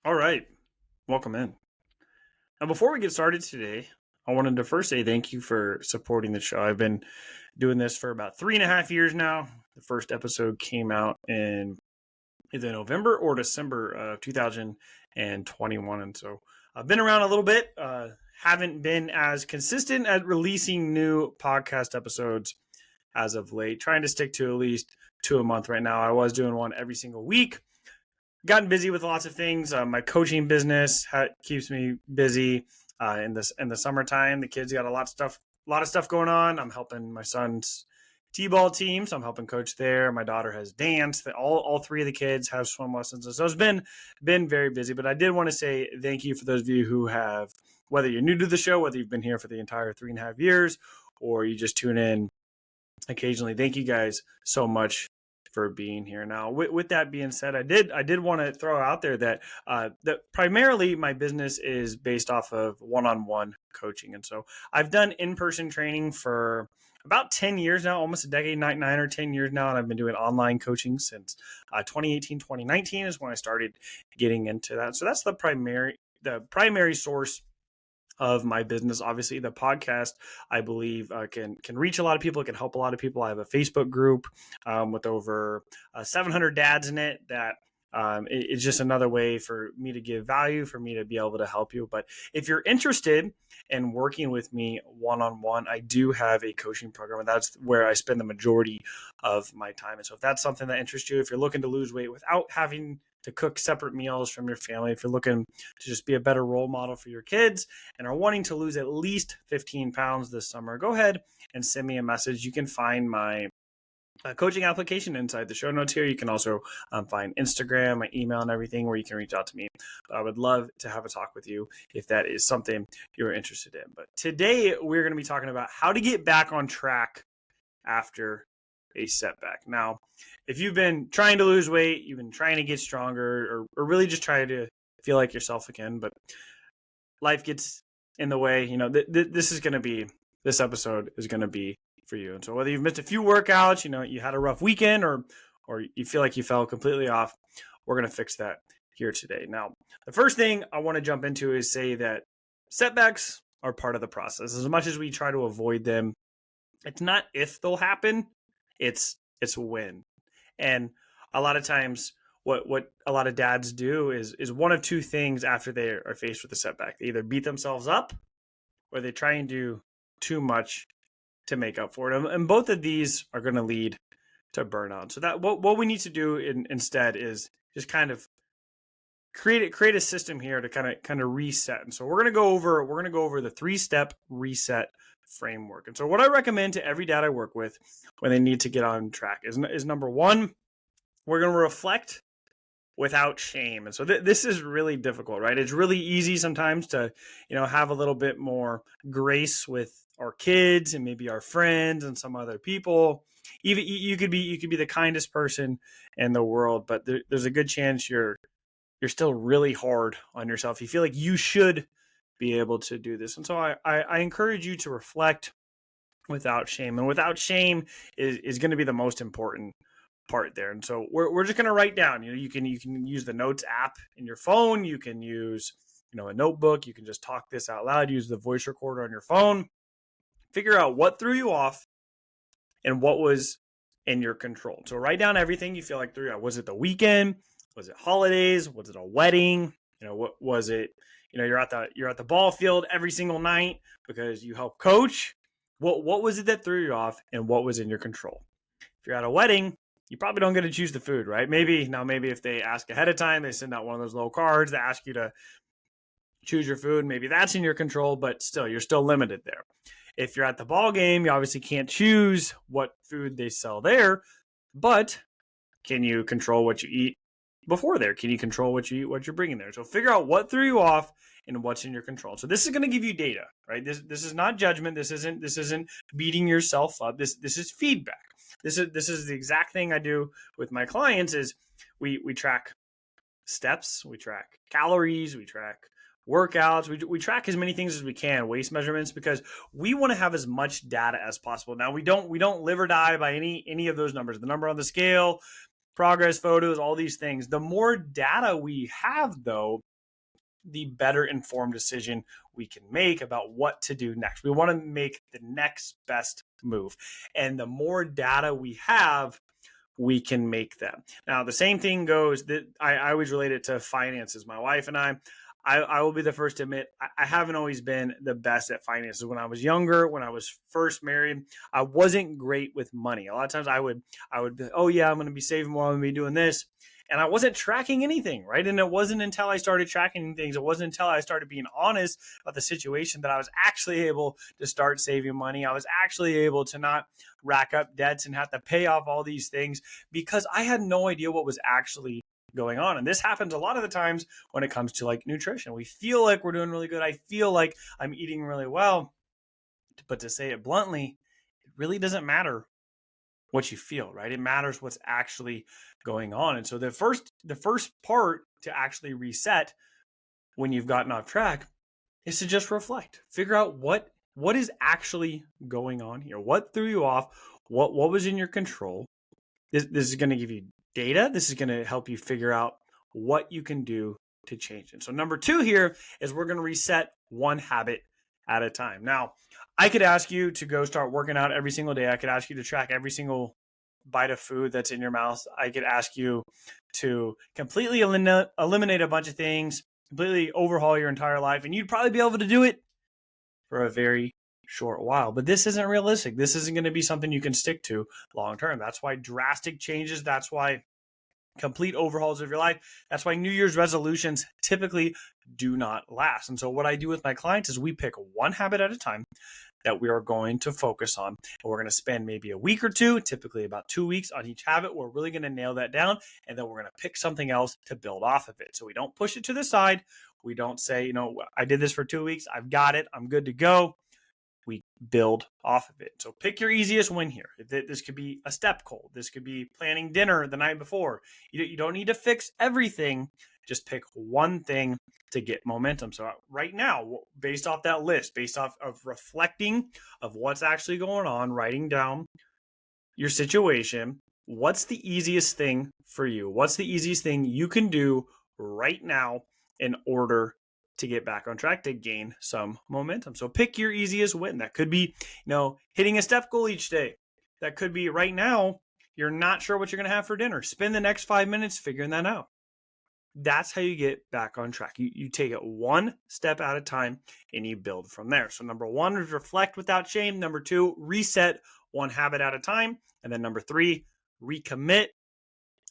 All right, welcome in. Now, before we get started today, I wanted to first say thank you for supporting the show. I've been doing this for about 3.5 years now. The first episode came out in either November or December of 2021. And so I've been around a little bit, haven't been as consistent at releasing new podcast episodes as of late, trying to stick to at least two a month right now. I was doing one every single week, gotten busy with lots of things. My coaching business keeps me busy. In the summertime, the kids got a lot of stuff going on. I'm helping my son's t-ball team, so I'm helping coach there. My daughter has dance. All three of the kids have swim lessons, so it's been very busy. But I did want to say thank you for those of you who have, whether you're new to the show, whether you've been here for the entire 3.5 years, or you just tune in occasionally. Thank you guys so much for being here. Now, with that being said, I did want to throw out there that primarily my business is based off of one-on-one coaching, and so I've done in-person training for about 10 years now, almost a decade, nine or 10 years now, and I've been doing online coaching since 2018, 2019 is when I started getting into that. So that's the primary source of my business. Obviously, the podcast, I believe, can reach a lot of people. It can help a lot of people. I have a Facebook group with over 700 dads in it that it's just another way for me to give value, for me to be able to help you. But if you're interested in working with me one-on-one, I do have a coaching program, and that's where I spend the majority of my time. And so if that's something that interests you, if you're looking to lose weight without having to cook separate meals from your family, if you're looking to just be a better role model for your kids and are wanting to lose at least 15 pounds this summer, go ahead and send me a message. You can find my coaching application inside the show notes here. You can also find Instagram, my email, and everything where you can reach out to me. But I would love to have a talk with you if that is something you're interested in. But today we're going to be talking about how to get back on track after a setback. Now, if you've been trying to lose weight, you've been trying to get stronger, or really just trying to feel like yourself again, but life gets in the way, this episode is going to be for you. And so whether you've missed a few workouts, you had a rough weekend, or you feel like you fell completely off, we're going to fix that here today. Now, the first thing I want to jump into is say that setbacks are part of the process. As much as we try to avoid them, it's not if they'll happen, it's when. And a lot of times what a lot of dads do is one of two things after they are faced with a setback. They either beat themselves up or they try and do too much to make up for it. And both of these are going to lead to burnout. So that what we need to do instead is just kind of create a system here to kind of reset. And so we're going to go over the 3-step reset framework. And so what I recommend to every dad I work with when they need to get on track is number one, we're going to reflect without shame. And so this is really difficult, right? It's really easy sometimes to, have a little bit more grace with our kids and maybe our friends and some other people. Even you could be the kindest person in the world, but there's a good chance you're still really hard on yourself. You feel like you should be able to do this. And so I encourage you to reflect without shame. And without shame is going to be the most important part there. And so we're just going to write down, you can use the notes app in your phone. You can use, a notebook. You can just talk this out loud, use the voice recorder on your phone, figure out what threw you off and what was in your control. So write down everything you feel like threw you off. Was it the weekend? Was it holidays? Was it a wedding? What was it? You're at the ball field every single night because you help coach. What was it that threw you off and what was in your control? If you're at a wedding, you probably don't get to choose the food, right? Maybe if they ask ahead of time, they send out one of those little cards that ask you to choose your food. Maybe that's in your control, but still, you're still limited there. If you're at the ball game, you obviously can't choose what food they sell there, but can you control what you eat before there? Can you control what you eat, what you're bringing there? So figure out what threw you off and what's in your control. So this is going to give you data, right? This is not judgment. This isn't beating yourself up. This is feedback. This is the exact thing I do with my clients is we track steps, we track calories, we track workouts, we track as many things as we can, waist measurements, because we want to have as much data as possible. Now we don't live or die by any of those numbers. The number on the scale, progress photos, all these things. The more data we have, though, the better informed decision we can make about what to do next. We want to make the next best move. And the more data we have, we can make them. Now, the same thing goes that I always relate it to finances. My wife and I will be the first to admit, I haven't always been the best at finances. When I was younger, when I was first married, I wasn't great with money. A lot of times I would be, oh yeah, I'm going to be saving more, I'm going to be doing this. And I wasn't tracking anything, right? And it wasn't until I started tracking things, it wasn't until I started being honest about the situation that I was actually able to start saving money. I was actually able to not rack up debts and have to pay off all these things because I had no idea what was actually going on. And this happens a lot of the times when it comes to like nutrition. We feel like we're doing really good. I feel like I'm eating really well. But to say it bluntly, it really doesn't matter what you feel, right? It matters what's actually going on. And so the first part to actually reset when you've gotten off track is to just reflect. Figure out what is actually going on here. What threw you off? What was in your control? This is going to give you data. This is going to help you figure out what you can do to change it. So number 2 here is we're going to reset one habit at a time. Now, I could ask you to go start working out every single day. I could ask you to track every single bite of food that's in your mouth. I could ask you to completely eliminate a bunch of things, completely overhaul your entire life, and you'd probably be able to do it for a very short while. But this isn't realistic. This isn't going to be something you can stick to long term. That's why drastic changes, that's why complete overhauls of your life, that's why New Year's resolutions typically do not last. And so what I do with my clients is we pick one habit at a time that we are going to focus on. And we're going to spend maybe a week or two, typically about 2 weeks on each habit. We're really going to nail that down. And then we're going to pick something else to build off of it. So we don't push it to the side. We don't say, I did this for 2 weeks. I've got it. I'm good to go. We build off of it. So pick your easiest win here. This could be a step goal. This could be planning dinner the night before. You don't need to fix everything. Just pick one thing to get momentum. So right now, based off that list, based off of reflecting of what's actually going on, writing down your situation, what's the easiest thing for you? What's the easiest thing you can do right now in order to get back on track, to gain some momentum? So pick your easiest win. That could be, hitting a step goal each day. That could be right now, you're not sure what you're going to have for dinner. Spend the next 5 minutes figuring that out. That's how you get back on track. You take it one step at a time and you build from there. So number 1 is reflect without shame. Number 2, reset one habit at a time. And then number 3, recommit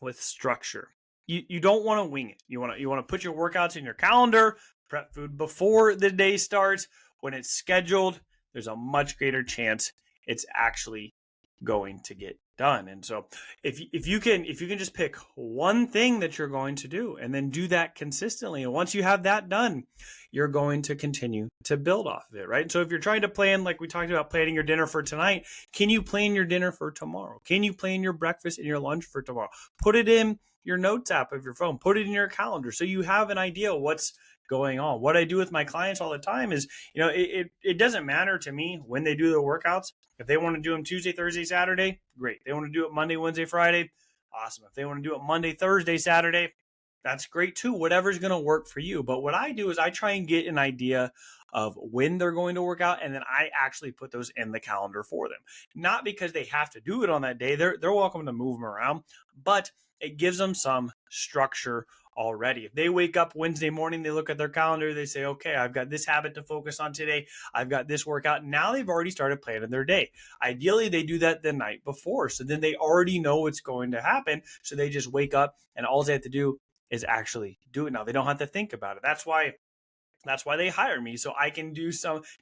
with structure. You don't want to wing it. You want to put your workouts in your calendar, prep food before the day starts. When it's scheduled, there's a much greater chance it's actually going to get done. And so if you can just pick one thing that you're going to do and then do that consistently, and once you have that done, you're going to continue to build off of it, right? So if you're trying to plan, like we talked about planning your dinner for tonight, can you plan your dinner for tomorrow? Can you plan your breakfast and your lunch for tomorrow? Put it in your notes app of your phone, put it in your calendar so you have an idea of what's going on. What I do with my clients all the time is, it doesn't matter to me when they do their workouts. If they want to do them Tuesday, Thursday, Saturday, great. If they want to do it Monday, Wednesday, Friday, awesome. If they want to do it Monday, Thursday, Saturday, that's great too. Whatever's going to work for you. But what I do is I try and get an idea of when they're going to work out, and then I actually put those in the calendar for them. Not because they have to do it on that day. They're welcome to move them around, but it gives them some structure already. If they wake up Wednesday morning, they look at their calendar, they say, okay, I've got this habit to focus on today. I've got this workout. Now they've already started planning their day. Ideally, they do that the night before. So then they already know what's going to happen. So they just wake up and all they have to do is actually do it. Now they don't have to think about it. That's why they hire me. So I can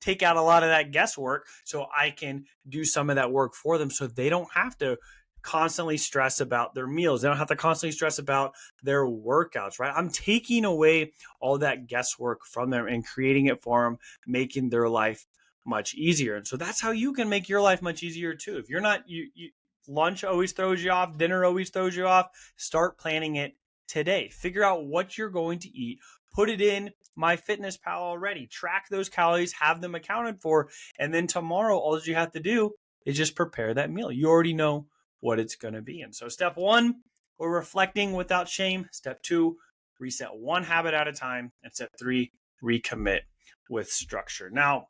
take out a lot of that guesswork. So I can do some of that work for them. So they don't have to constantly stress about their meals. They don't have to constantly stress about their workouts, right? I'm taking away all that guesswork from them and creating it for them, making their life much easier. And so that's how you can make your life much easier too. If you're not, lunch always throws you off, dinner always throws you off, start planning it today. Figure out what you're going to eat, put it in MyFitnessPal already, track those calories, have them accounted for. And then tomorrow, all you have to do is just prepare that meal. You already know what it's going to be. And so step 1, we're reflecting without shame. Step 2, reset one habit at a time, and step 3, recommit with structure. Now,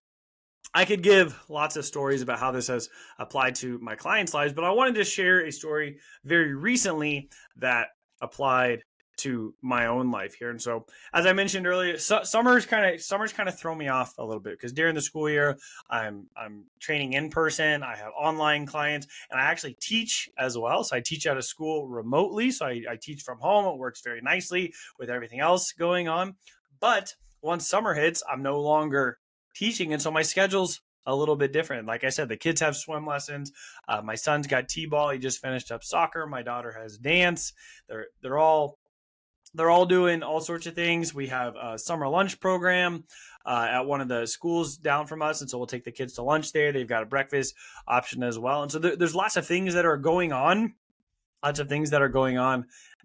I could give lots of stories about how this has applied to my clients' lives, but I wanted to share a story very recently that applied to my own life here. And so, as I mentioned earlier, summers kind of throw me off a little bit because during the school year, I'm training in person. I have online clients, and I actually teach as well. So I teach at a school remotely. So I teach from home. It works very nicely with everything else going on. But once summer hits, I'm no longer teaching, and so my schedule's a little bit different. Like I said, the kids have swim lessons. My son's got t-ball. He just finished up soccer. My daughter has dance. They're all doing all sorts of things. We have a summer lunch program at one of the schools down from us, and so we'll take the kids to lunch there. They've got a breakfast option as well, and so there's lots of things that are going on.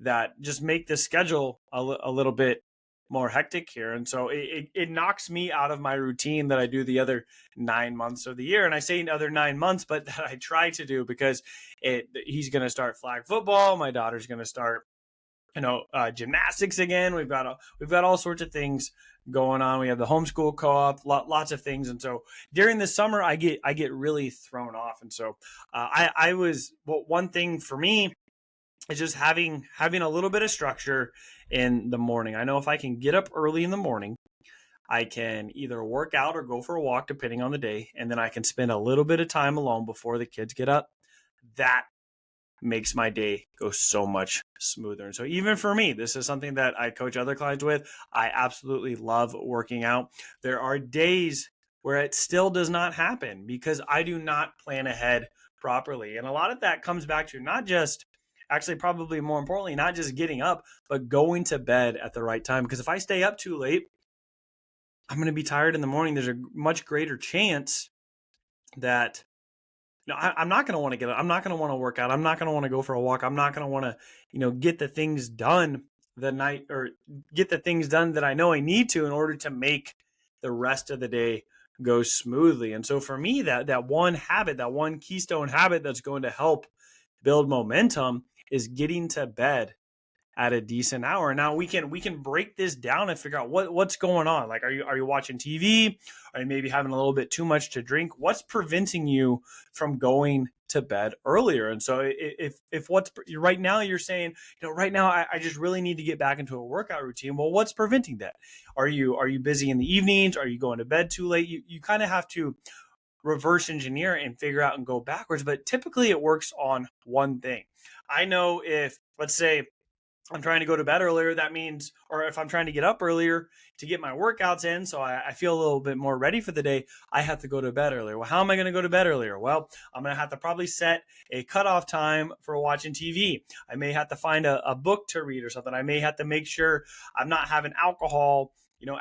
That just make the schedule a little bit more hectic here. And so it knocks me out of my routine that I do the other 9 months of the year. And I say other 9 months, but that I try to do because he's going to start flag football. My daughter's going to start, gymnastics again. We've got all sorts of things going on. We have the homeschool co-op, lots of things. And so during the summer, I get really thrown off. And so one thing for me is just having a little bit of structure in the morning. I know if I can get up early in the morning, I can either work out or go for a walk depending on the day, and then I can spend a little bit of time alone before the kids get up. That makes my day go so much smoother. And so even for me, this is something that I coach other clients with. I absolutely love working out. There are days where it still does not happen because I do not plan ahead properly. And a lot of that comes back to not just, actually probably more importantly, not just getting up, but going to bed at the right time. Because if I stay up too late, I'm going to be tired in the morning. There's a much greater chance that I'm not going to want to get up. I'm not going to want to work out. I'm not going to want to go for a walk. I'm not going to want to, get the things done get the things done that I know I need to in order to make the rest of the day go smoothly. And so for me, that one habit, that one keystone habit that's going to help build momentum is getting to bed at a decent hour. Now we can break this down and figure out what's going on. Like, are you watching TV? Are you maybe having a little bit too much to drink? What's preventing you from going to bed earlier? And so if what's right now you're saying, right now I just really need to get back into a workout routine. Well, what's preventing that? Are you busy in the evenings? Are you going to bed too late? You kind of have to reverse engineer and figure out and go backwards. But typically it works on one thing. I know if, let's say, I'm trying to go to bed earlier, that means, or if I'm trying to get up earlier to get my workouts in, so I feel a little bit more ready for the day, I have to go to bed earlier. Well, how am I going to go to bed earlier? Well, I'm going to have to probably set a cutoff time for watching TV. I may have to find a book to read or something. I may have to make sure I'm not having alcohol,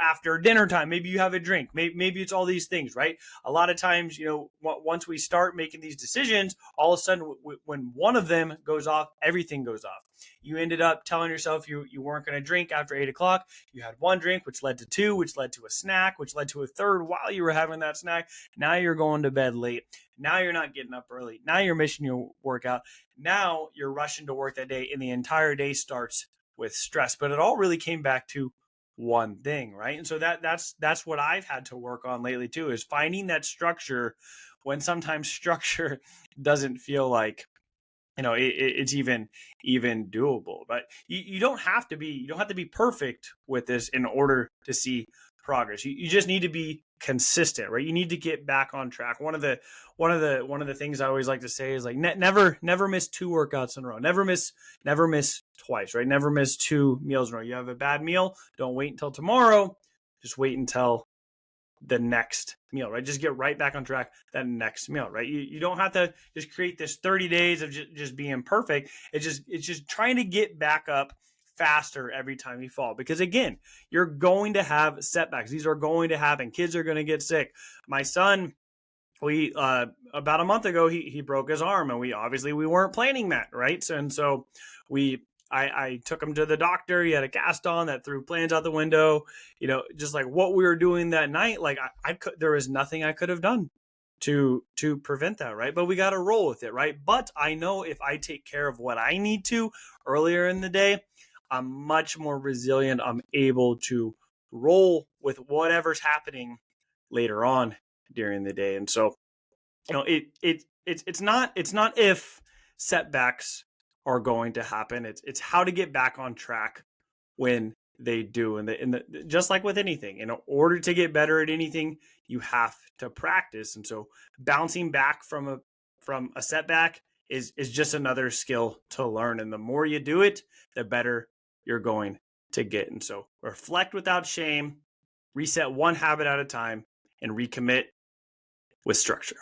after dinner time. Maybe you have a drink. Maybe it's all these things, right? A lot of times, once we start making these decisions, all of a sudden, when one of them goes off, everything goes off. You ended up telling yourself you weren't going to drink after 8 o'clock. You had one drink, which led to two, which led to a snack, which led to a third while you were having that snack. Now you're going to bed late. Now you're not getting up early. Now you're missing your workout. Now you're rushing to work that day, and the entire day starts with stress. But it all really came back to one thing, right? And so that's what I've had to work on lately too, is finding that structure when sometimes structure doesn't feel like it's even doable. But you don't have to be perfect with this in order to see progress. You just need to be consistent, right? You need to get back on track. One of the things I always like to say is like never miss 2 workouts in a row. Never miss twice, right? Never miss 2 meals in a row. You have a bad meal, don't wait until tomorrow. Just wait until the next meal, right? Just get right back on track that next meal, right? You don't have to just create this 30 days of just being perfect. It's just trying to get back up faster every time you fall, because again, you're going to have setbacks. These are going to happen. Kids are going to get sick. My son, we about a month ago, he broke his arm, and we weren't planning that, right? So I took him to the doctor. He had a cast on that threw plans out the window. Just like what we were doing that night, like there was nothing I could have done to prevent that, right? But we got to roll with it, right? But I know if I take care of what I need to earlier in the day, I'm much more resilient. I'm able to roll with whatever's happening later on during the day. And so, it's not if setbacks are going to happen. It's how to get back on track when they do. And just like with anything, in order to get better at anything, you have to practice. And so bouncing back from a setback is just another skill to learn. And the more you do it, the better you're going to get. And so reflect without shame, reset one habit at a time, and recommit with structure.